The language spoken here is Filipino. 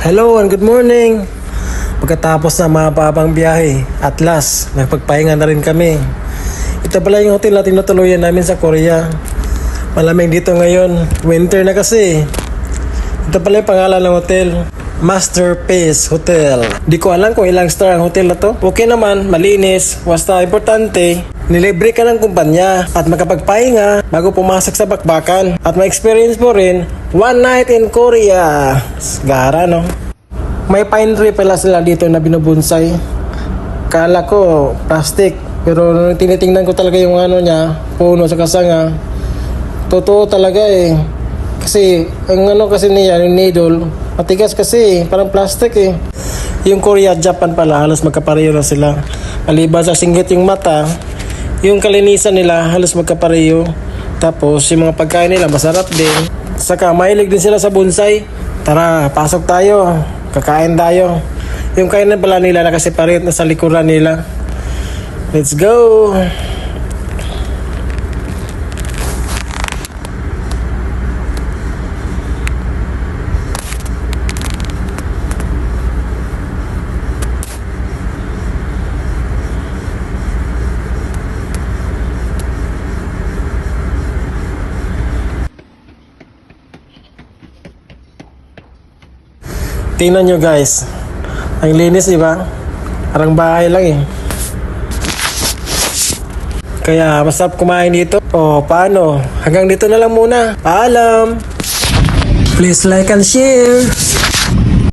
Hello and good morning. Pagkatapos na mapabang biyahe, at last, nagpagpahinga na rin kami. Ito pala yung hotel na tinutuluyan namin sa Korea. Malamig dito ngayon, winter na kasi. Ito pala yung pangalan ng hotel, Masterpiece Hotel. Di ko alam kung ilang star ang hotel na to. Okay naman, malinis, basta importante, nilibre ka ng kumpanya at makapagpahinga bago pumasok sa bakbakan. At ma-experience mo rin, one night in Korea. Gara, no? May pine tree pala sila dito na binubonsay. Kala ko plastic, pero nung tinitingnan ko talaga yung ano niya, puno sa kasanga, totoo talaga eh. Kasi ang ano kasi niya, yung needle, matigas kasi, parang plastic eh. Yung Korea at Japan pala, halos magkapareho na sila. Maliban sa singgit yung mata, yung kalinisan nila halos magkapareho. Tapos yung mga pagkain nila masarap din. Saka mahilig din sila sa bonsai. Tara, pasok tayo. Kakain tayo. Yung kainan pala nila nakaseparate na sa likuran nila. Let's go! Tingnan nyo guys, ang linis diba? Parang bahay lang eh. Kaya masarap kumain dito. O paano? Hanggang dito na lang muna. Paalam! Please like and share!